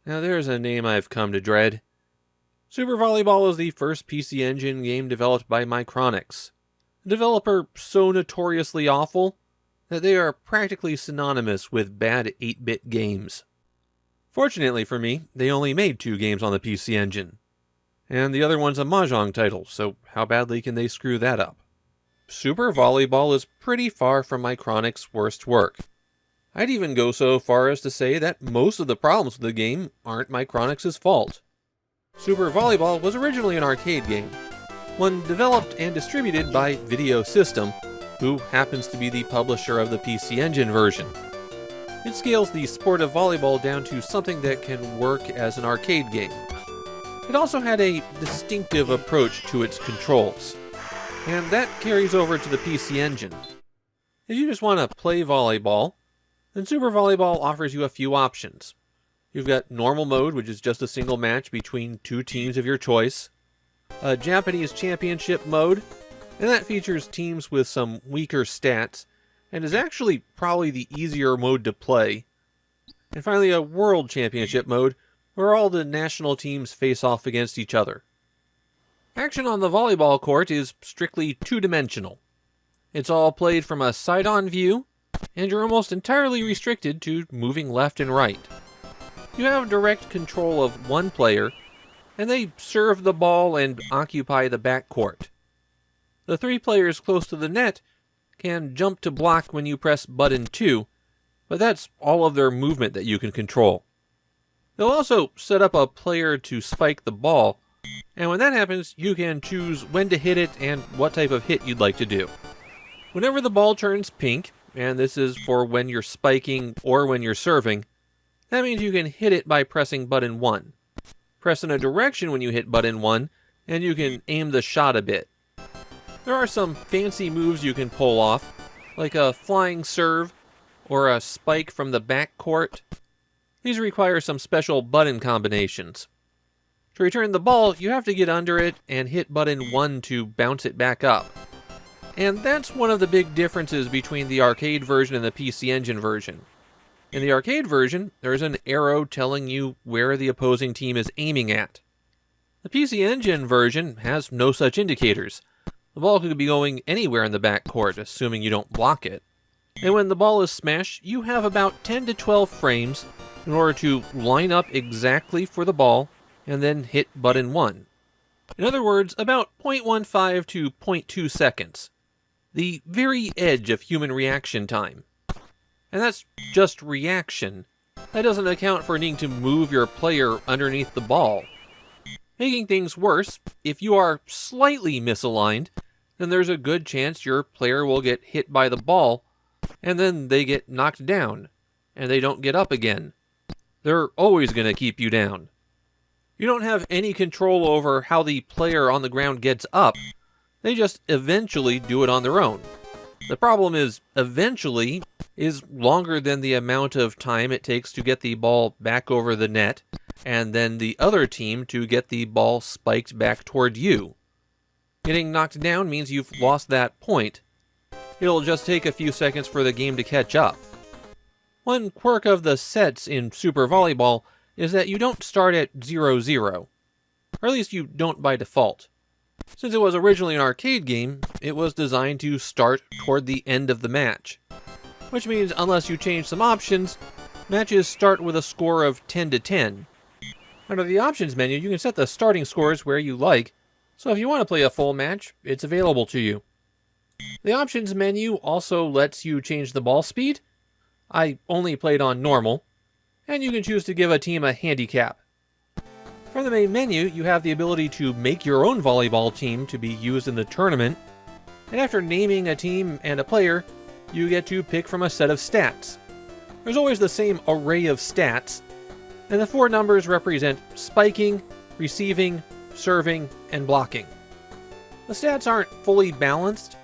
Now there's a name I've come to dread. Super Volleyball is the first PC Engine game developed by Micronics, a developer so notoriously awful that they are practically synonymous with bad 8-bit games. Fortunately for me, they only made 2 games on the PC Engine, and the other one's a Mahjong title, so how badly can they screw that up? Super Volleyball is pretty far from Micronics' worst work. I'd even go so far as to say that most of the problems with the game aren't Micronics' fault. Super Volleyball was originally an arcade game, one developed and distributed by Video System, who happens to be the publisher of the PC Engine version. It scales the sport of volleyball down to something that can work as an arcade game. It also had a distinctive approach to its controls, and that carries over to the PC Engine. If you just want to play volleyball, then Super Volleyball offers you a few options. You've got normal mode, which is just a single match between 2 teams of your choice, a Japanese championship mode, and that features teams with some weaker stats, and is actually probably the easier mode to play. And finally, a World Championship mode, where all the national teams face off against each other. Action on the volleyball court is strictly 2-dimensional. It's all played from a side-on view, and you're almost entirely restricted to moving left and right. You have direct control of one player, and they serve the ball and occupy the backcourt. The 3 players close to the net can jump to block when you press button 2, but that's all of their movement that you can control. They'll also set up a player to spike the ball, and when that happens, you can choose when to hit it and what type of hit you'd like to do. Whenever the ball turns pink, and this is for when you're spiking or when you're serving, that means you can hit it by pressing button 1. Press in a direction when you hit button 1, and you can aim the shot a bit. There are some fancy moves you can pull off, like a flying serve or a spike from the backcourt. These require some special button combinations. To return the ball, you have to get under it and hit button 1 to bounce it back up. And that's one of the big differences between the arcade version and the PC Engine version. In the arcade version, there's an arrow telling you where the opposing team is aiming at. The PC Engine version has no such indicators. The ball could be going anywhere in the backcourt, assuming you don't block it. And when the ball is smashed, you have about 10 to 12 frames in order to line up exactly for the ball and then hit button 1. In other words, about 0.15 to 0.2 seconds. The very edge of human reaction time. And that's just reaction. That doesn't account for needing to move your player underneath the ball. Making things worse, if you are slightly misaligned, then there's a good chance your player will get hit by the ball, and then they get knocked down, and they don't get up again. They're always going to keep you down. You don't have any control over how the player on the ground gets up. They just eventually do it on their own. The problem is, eventually is longer than the amount of time it takes to get the ball back over the net, and then the other team to get the ball spiked back toward you. Getting knocked down means you've lost that point. It'll just take a few seconds for the game to catch up. One quirk of the sets in Super Volleyball is that you don't start at 0-0, or at least you don't by default. Since it was originally an arcade game, it was designed to start toward the end of the match, which means unless you change some options, matches start with a score of 10 to 10. Under the options menu, you can set the starting scores where you like, so if you want to play a full match, it's available to you. The options menu also lets you change the ball speed. I only played on normal, and you can choose to give a team a handicap. From the main menu, you have the ability to make your own volleyball team to be used in the tournament, and after naming a team and a player, you get to pick from a set of stats. There's always the same array of stats, and the 4 numbers represent spiking, receiving, serving, and blocking. The stats aren't fully balanced.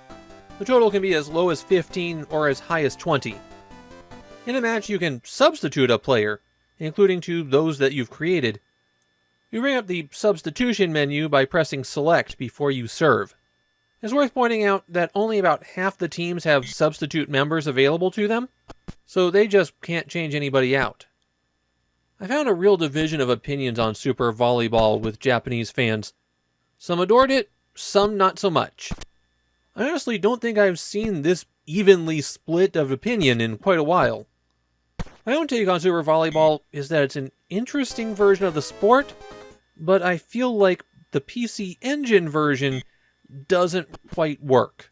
The total can be as low as 15 or as high as 20. In a match, you can substitute a player, including to those that you've created. You bring up the substitution menu by pressing select before you serve. It's worth pointing out that only about half the teams have substitute members available to them, so they just can't change anybody out. I found a real division of opinions on Super Volleyball with Japanese fans. Some adored it, some not so much. I honestly don't think I've seen this evenly split of opinion in quite a while. My own take on Super Volleyball is that it's an interesting version of the sport, but I feel like the PC Engine version doesn't quite work.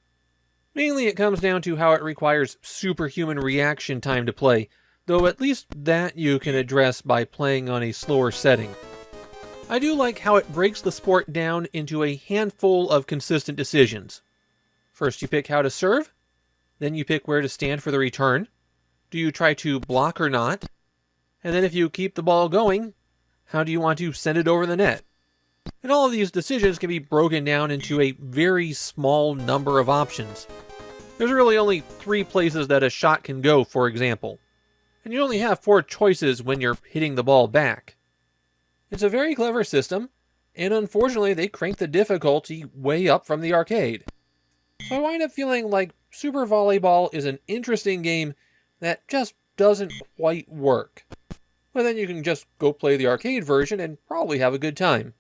Mainly it comes down to how it requires superhuman reaction time to play, though at least that you can address by playing on a slower setting. I do like how it breaks the sport down into a handful of consistent decisions. First you pick how to serve, then you pick where to stand for the return. Do you try to block or not? And then if you keep the ball going, how do you want to send it over the net? And all of these decisions can be broken down into a very small number of options. There's really only 3 places that a shot can go, for example. And you only have 4 choices when you're hitting the ball back. It's a very clever system, and unfortunately they crank the difficulty way up from the arcade. So I wind up feeling like Super Volleyball is an interesting game that just doesn't quite work. But then you can just go play the arcade version and probably have a good time.